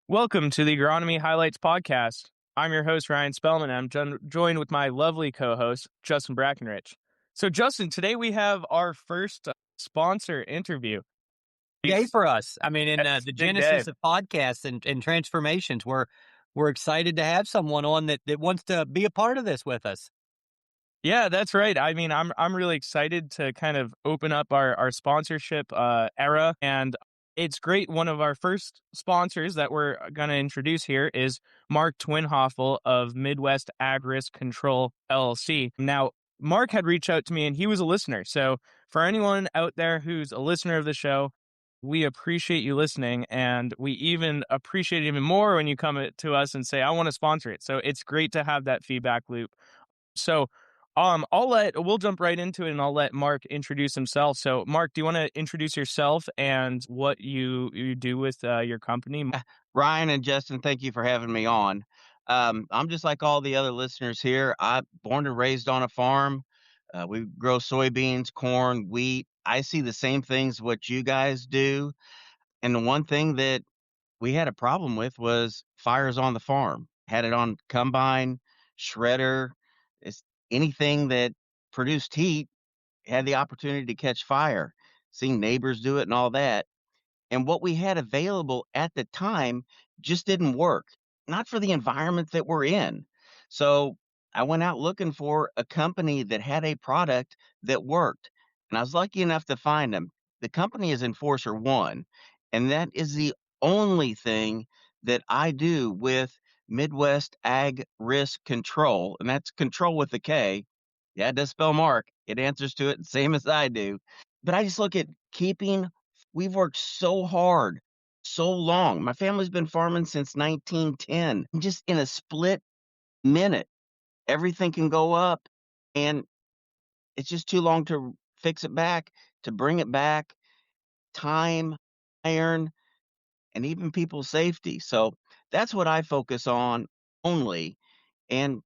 Welcome to the Agronomy Highlights podcast. I'm your host, Ryan Spellman. I'm joined with my lovely co-host, Justin Brackenrich. So, Justin, today we have our first sponsor interview. Day for us. I mean, in It's the a big day. genesis of podcasts and transformations, we're excited to have someone on that wants to be a part of this with us. Yeah, that's right. I mean, I'm really excited to kind of open up our sponsorship era, and it's great. One of our first sponsors that we're going to introduce here is Mark Twenhafel of Midwest Ag Risk Control LLC. Now, Mark had reached out to me, and he was a listener. So, for anyone out there who's a listener of the show, we appreciate you listening, and we even appreciate it even more when you come to us and say, "I want to sponsor it." So, it's great to have that feedback loop. So, we'll jump right into it, and I'll let Mark introduce himself. So, Mark, do you want to introduce yourself and what you do with your company? Ryan and Justin, thank you for having me on. I'm just like all the other listeners here. I'm born and raised on a farm. We grow soybeans, corn, wheat. I see the same things what you guys do. And the one thing that we had a problem with was fires on the farm. Had it on combine, shredder, it's anything that produced heat had the opportunity to catch fire. Seeing neighbors do it and all that. And what we had available at the time just didn't work, not for the environment that we're in. So I went out looking for a company that had a product that worked. And I was lucky enough to find them. The company is Enforcer One, and that is the only thing that I do with Midwest Ag Risk Control. And that's control with a K. Yeah, it does spell Mark. It answers to it the same as I do. But I just look at keeping we've worked so hard, so long. My family's been farming since 1910. Just in a split minute, everything can go up, and it's just too long to fix it back, to bring it back, time, iron, and even people's safety. So that's what I focus on only. And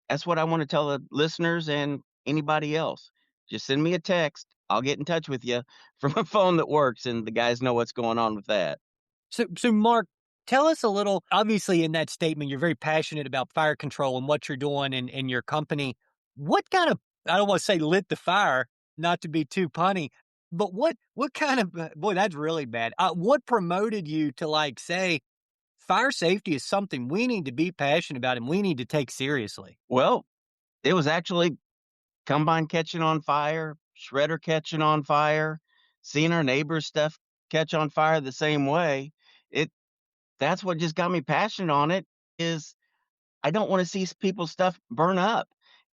that's what I want to tell the listeners and anybody else. Just send me a text. I'll get in touch with you from a phone that works, and the guys know what's going on with that. So Mark, tell us a little. Obviously, in that statement, you're very passionate about fire control and what you're doing in your company. What kind of, I don't want to say lit the fire, not to be too punny, but what kind of boy, that's really bad. What promoted you to like say fire safety is something we need to be passionate about and we need to take seriously? Well, it was actually combine catching on fire, shredder catching on fire, seeing our neighbors' stuff catch on fire the same way. It that's what just got me passionate on it is I don't want to see people's stuff burn up.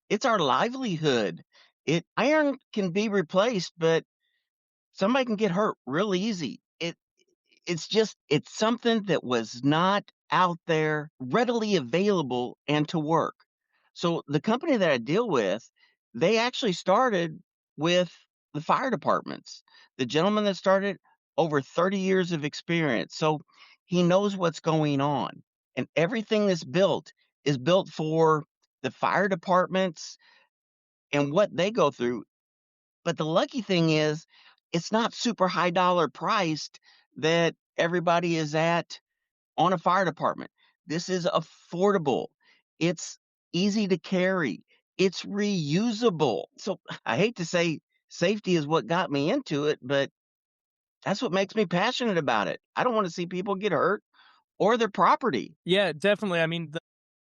It's our livelihood. It iron can be replaced, but somebody can get hurt real easy. It's something that was not out there readily available and to work. So the company that I deal with, they actually started with the fire departments. The gentleman that started over 30 years of experience. So he knows what's going on. And everything that's built is built for the fire departments and what they go through. But the lucky thing is, it's not super high dollar priced that everybody is at on a fire department. This is affordable. It's easy to carry. It's reusable. So I hate to say safety is what got me into it, but that's what makes me passionate about it. I don't want to see people get hurt or their property. Yeah, definitely. I mean,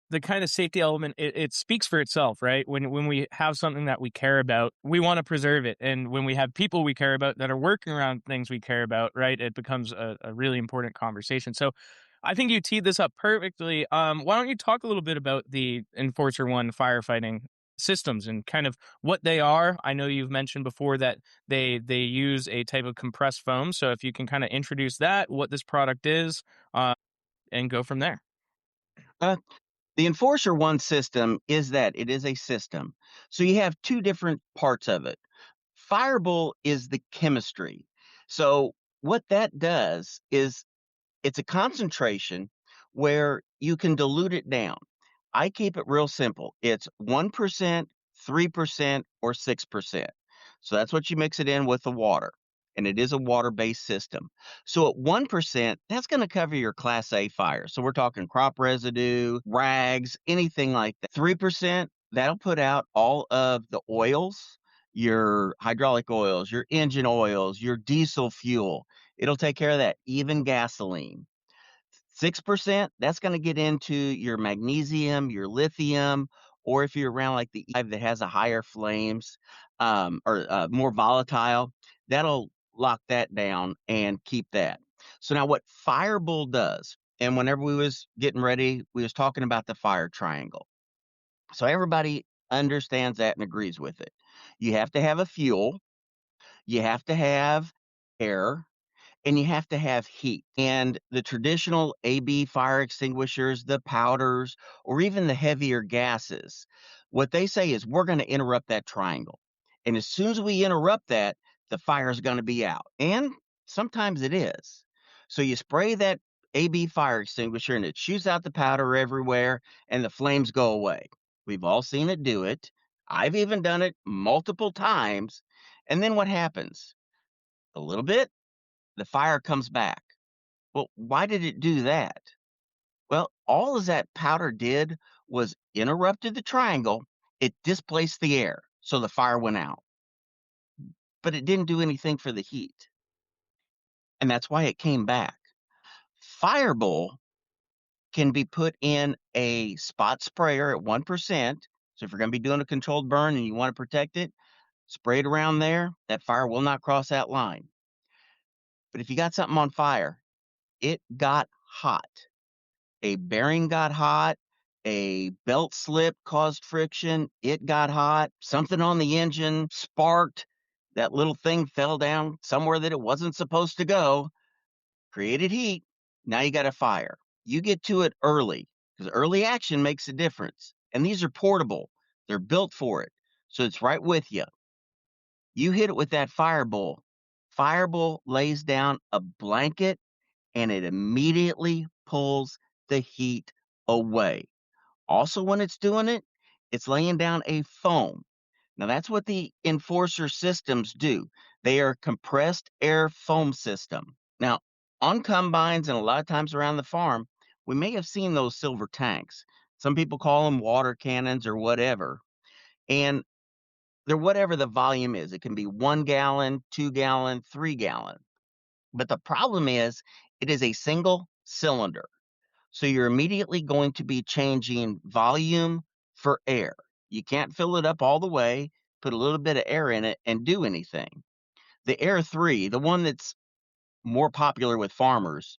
the kind of safety element, it speaks for itself, right? When we have something that we care about, we want to preserve it. And when we have people we care about that are working around things we care about, right, it becomes a really important conversation. So I think you teed this up perfectly. Why don't you talk a little bit about the Enforcer One firefighting systems and kind of what they are? I know you've mentioned before that they use a type of compressed foam. So if you can kind of introduce that, what this product is, and go from there. Uh, the Enforcer One system is that it is a system. So you have two different parts of it. Fireable is the chemistry. So what that does is it's a concentration where you can dilute it down. I keep it real simple. It's 1%, 3%, or 6%. So that's what you mix it in with the water. and it is a water-based system. So at 1%, that's going to cover your Class A fire. So we're talking crop residue, rags, anything like that. 3%, that'll put out all of the oils, your hydraulic oils, your engine oils, your diesel fuel. It'll take care of that, even gasoline. 6%, that's going to get into your magnesium, your lithium, or if you're around like the E5 that has a higher flames or more volatile, that'll lock that down and keep that. So now what Firebull does, and whenever we was getting ready, we was talking about the fire triangle. So everybody understands that and agrees with it. You have to have a fuel, you have to have air, and you have to have heat. And the traditional AB fire extinguishers, the powders, or even the heavier gases, what they say is we're going to interrupt that triangle. And as soon as we interrupt that, the fire is going to be out. And sometimes it is. So you spray that AB fire extinguisher and it shoots out the powder everywhere and the flames go away. We've all seen it do it. I've even done it multiple times. And then what happens? A little bit, the fire comes back. Well, why did it do that? Well, all as that powder did was interrupted the triangle, it displaced the air, so the fire went out. But it didn't do anything for the heat, and that's why it came back. Firebull can be put in a spot sprayer at 1%. So if you're going to be doing a controlled burn and you want to protect it, spray it around there. That fire will not cross that line. But if you got something on fire, it got hot. A bearing got hot, a belt slip caused friction, it got hot, something on the engine sparked, that little thing fell down somewhere that it wasn't supposed to go, created heat. Now you got a fire. You get to it early because early action makes a difference. And these are portable, they're built for it. So it's right with you. You hit it with that Firebull. Firebull lays down a blanket and it immediately pulls the heat away. Also, when it's doing it, it's laying down a foam. Now, that's what the enforcer systems do. They are compressed air foam system. Now, on combines and a lot of times around the farm, we may have seen those silver tanks. Some people call them water cannons or whatever. And they're whatever the volume is. It can be 1 gallon, 2 gallon, 3 gallon. But the problem is, it is a single cylinder. So you're immediately going to be changing volume for air. You can't fill it up all the way, put a little bit of air in it, and do anything. The Air 3, the one that's more popular with farmers,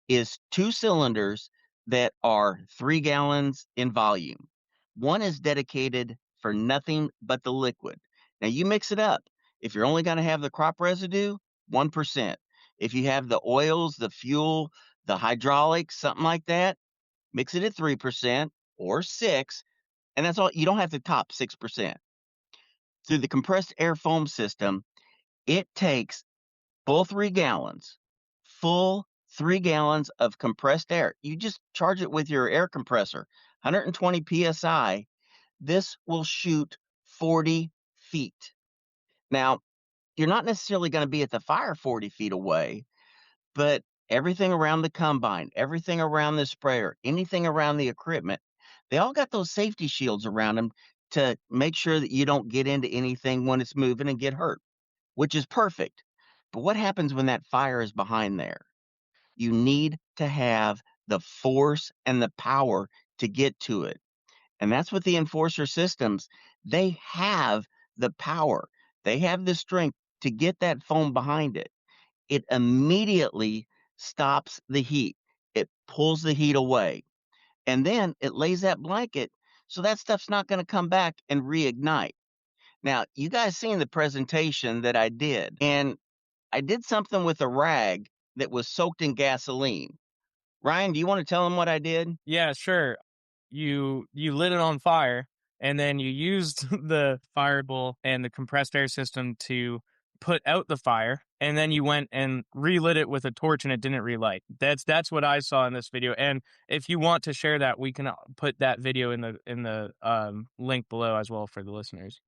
is 2 cylinders that are 3 gallons in volume. One is dedicated for nothing but the liquid. Now you mix it up. If you're only going to have the crop residue, 1%. If you have the oils, the fuel, the hydraulics, something like that, mix it at 3% or 6, and that's all. You don't have to top 6%. Through the compressed air foam system, it takes full 3 gallons, full 3 gallons of compressed air. You just charge it with your air compressor, 120 psi. This will shoot 40 feet. Now, you're not necessarily going to be at the fire 40 feet away, but everything around the combine, everything around the sprayer, anything around the equipment, they all got those safety shields around them to make sure that you don't get into anything when it's moving and get hurt, which is perfect. But what happens when that fire is behind there? You need to have the force and the power to get to it. And that's what the enforcer systems, they have the power. They have the strength to get that foam behind it. It immediately stops the heat. It pulls the heat away. And then it lays that blanket so that stuff's not going to come back and reignite. Now, you guys seen the presentation that I did, and I did something with a rag that was soaked in gasoline. Ryan, do you want to tell them what I did? Yeah, sure. You lit it on fire, and then you used the Firebull and the compressed air system to put out the fire, and then you went and relit it with a torch, and it didn't relight. That's what I saw in this video. And if you want to share that, we can put that video in the link below as well for the listeners.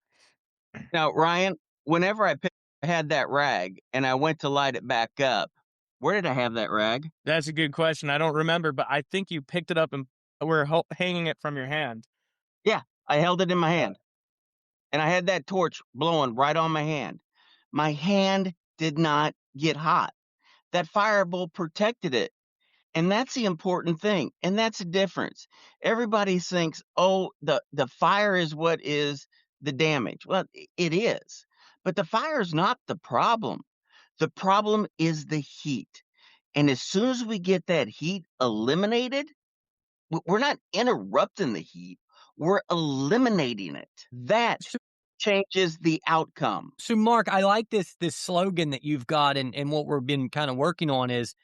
Now, Ryan, whenever I pick had that rag and I went to light it back up, where did I have that rag? That's a good question. I don't remember, but I think you picked it up and were hanging it from your hand. Yeah, I held it in my hand and I had that torch blowing right on my hand. My hand did not get hot. That firebolt protected it. And that's the important thing. And that's the difference. Everybody thinks, oh, the fire is what is the damage. Well, it is. But the fire is not the problem. The problem is the heat. And as soon as we get that heat eliminated, we're not interrupting the heat, we're eliminating it. That So, changes the outcome. so Mark, I like this slogan that you've got, and what we've been kind of working on is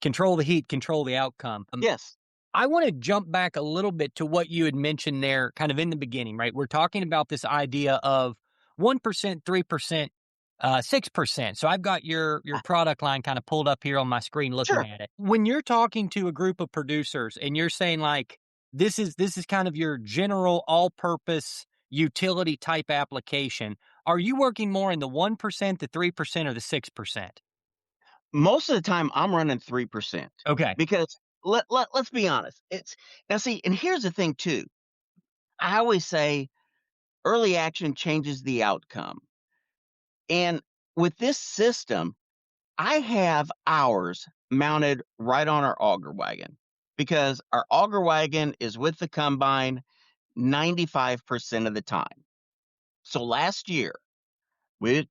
control the heat, control the outcome. Yes. I want to jump back a little bit to what you had mentioned there, kind of in the beginning, right? We're talking about this idea of 1%, 3%, 6%. So I've got your Ah, product line kind of pulled up here on my screen looking sure. at it. When you're talking to a group of producers and you're saying like this is kind of your general all-purpose utility type application, are you working more in the 1%, the 3%, or the 6%? Most of the time, I'm running 3% Okay. because let's be honest. It's now see, and here's the thing too. I always say early action changes the outcome. And with this system, I have ours mounted right on our auger wagon because our auger wagon is with the combine 95% of the time. So last year, we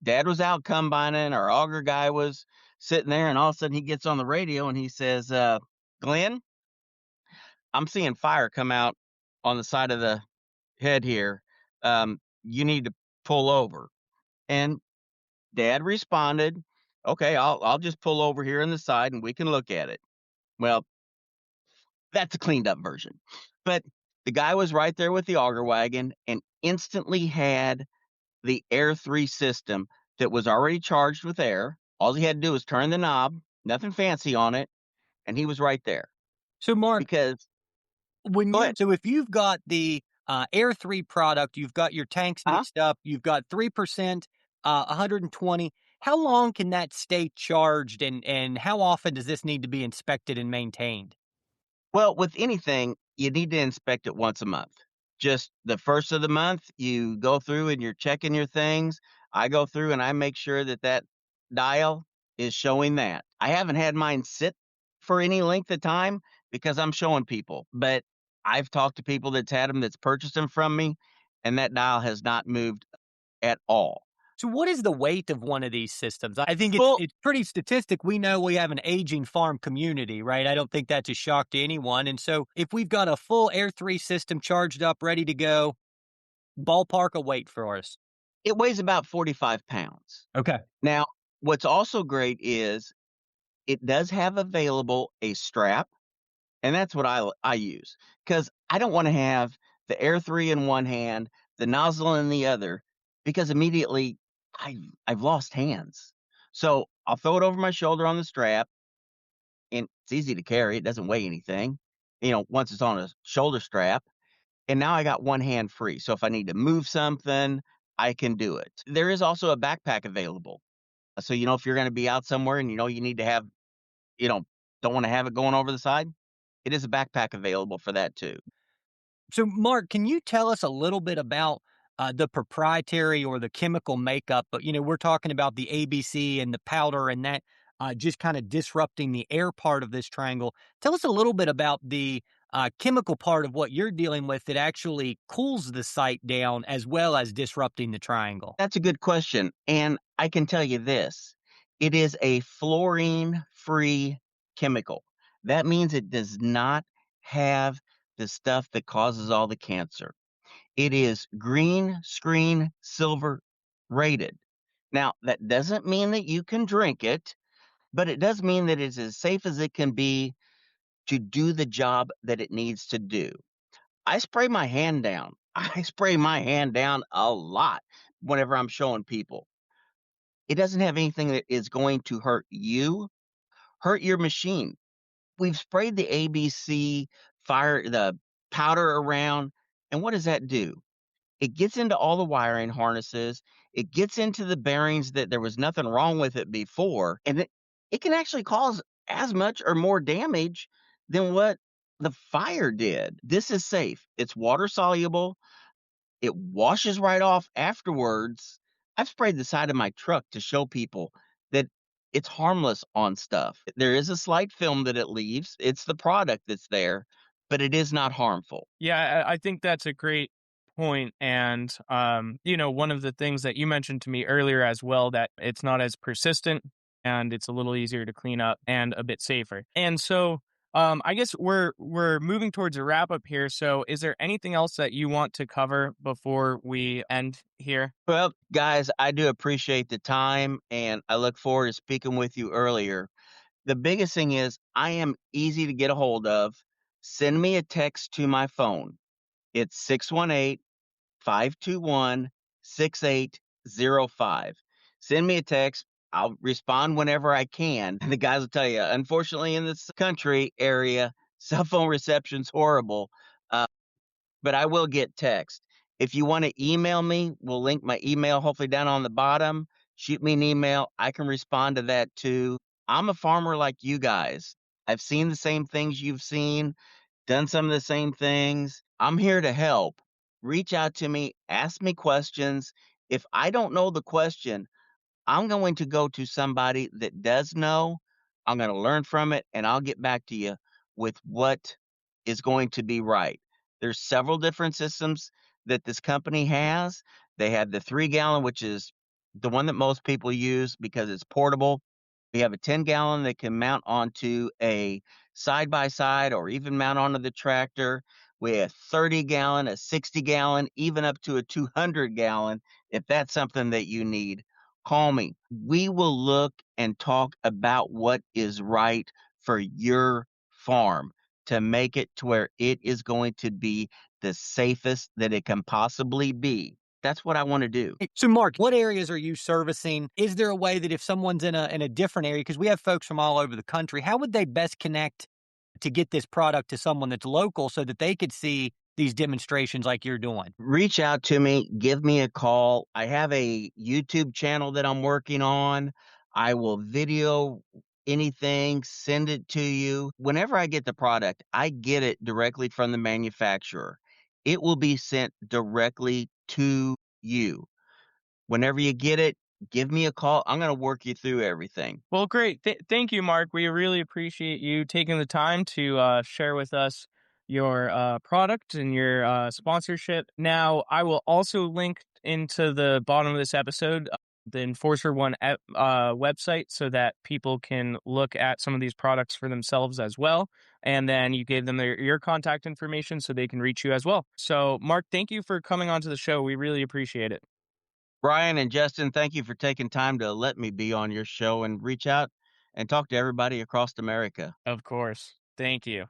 dad was out combining, our auger guy was sitting there, and all of a sudden he gets on the radio and he says, Glenn, I'm seeing fire come out on the side of the head here. You need to pull over. And dad responded, okay, I'll just pull over here on the side and we can look at it. Well, that's a cleaned up version. But the guy was right there with the auger wagon and instantly had the Air 3 system that was already charged with air. All he had to do was turn the knob, nothing fancy on it, and he was right there. So Mark, Because when go you ahead. so if you've got the Air 3 product, you've got your tanks Uh-huh. mixed up, you've got 3%, 120, how long can that stay charged and how often does this need to be inspected and maintained? Well, with anything, you need to inspect it once a month. Just the first of the month, you go through and you're checking your things. I go through and I make sure that that dial is showing that. I haven't had mine sit for any length of time because I'm showing people, but I've talked to people that's had them that's purchased them from me, and that dial has not moved at all. So what is the weight of one of these systems? I think it's Full it's pretty statistic. We know we have an aging farm community, right? I don't think that's a shock to anyone. And so if we've got a full Air 3 system charged up, ready to go, ballpark a weight for us. It weighs about 45 pounds. Okay. Now, what's also great is it does have available a strap. And that's what I use because I don't wanna have the Air 3 in one hand, the nozzle in the other, because immediately I've lost hands. So, I'll throw it over my shoulder on the strap, and it's easy to carry, it doesn't weigh anything, once it's on a shoulder strap, and now I got one hand free, so if I need to move something, I can do it. There is also a backpack available. So, if you're gonna be out somewhere and you need to have you know, don't wanna have it going over the side, it is a backpack available for that too. So, Mark, can you tell us a little bit about the proprietary or the chemical makeup? But we're talking about the ABC and the powder and that just kind of disrupting the air part of this triangle. Tell us a little bit about the chemical part of what you're dealing with that actually cools the site down as well as disrupting the triangle. That's a good question, and I can tell you this, it is a fluorine-free chemical. That means it does not have the stuff that causes all the cancer. It is green screen silver rated. Now, that doesn't mean that you can drink it, but it does mean that it's as safe as it can be to do the job that it needs to do. I spray my hand down. I spray my hand down a lot whenever I'm showing people. It doesn't have anything that is going to hurt you, hurt your machine. We've sprayed the ABC the powder around, and what does that do? It gets into all the wiring harnesses. It gets into the bearings that there was nothing wrong with it before, and it can actually cause as much or more damage than what the fire did. This is safe. It's water soluble. It washes right off afterwards. I've sprayed the side of my truck to show people that it's harmless on stuff. There is a slight film that it leaves. It's the product that's there, but it is not harmful. Yeah, I think that's a great point. And, one of the things that you mentioned to me earlier as well, that it's not as persistent and it's a little easier to clean up and a bit safer. And so, I guess we're moving towards a wrap up here. So, is there anything else that you want to cover before we end here? Well, guys, I do appreciate the time and I look forward to speaking with you earlier. The biggest thing is I am easy to get a hold of. Send me a text to my phone. It's 618-521-6805. Send me a text. I'll respond whenever I can. And the guys will tell you, unfortunately, in this country area, cell phone reception's horrible. Uh, but I will get text. If you want to email me, we'll link my email hopefully down on the bottom. Shoot me an email. I can respond to that too. I'm a farmer like you guys. I've seen the same things you've seen, done some of the same things. I'm here to help. Reach out to me, ask me questions. If I don't know the question, I'm going to go to somebody that does know. I'm going to learn from it and I'll get back to you with what is going to be right. There's several different systems that this company has. They have the 3-gallon, which is the one that most people use because it's portable. We have a 10-gallon that can mount onto a side by side or even mount onto the tractor. We have 30-gallon, a 60-gallon, even up to a 200-gallon if that's something that you need. Call me. We will look and talk about what is right for your farm to make it to where it is going to be the safest that it can possibly be. That's what I want to do. So, Mark, what areas are you servicing? Is there a way that if someone's in a different area, because we have folks from all over the country, how would they best connect to get this product to someone that's local so that they could see these demonstrations like you're doing? Reach out to me, give me a call. I have a YouTube channel that I'm working on. I will video anything, send it to you. Whenever I get the product, I get it directly from the manufacturer. It will be sent directly to you. Whenever you get it, give me a call. I'm going to work you through everything. Well, great. Thank you, Mark. We really appreciate you taking the time to share with us your product and your sponsorship. Now, I will also link into the bottom of this episode the Enforcer One website so that people can look at some of these products for themselves as well. And then you gave them your contact information so they can reach you as well. So, Mark, thank you for coming onto the show. We really appreciate it. Brian and Justin, thank you for taking time to let me be on your show and reach out and talk to everybody across America. Of course. Thank you.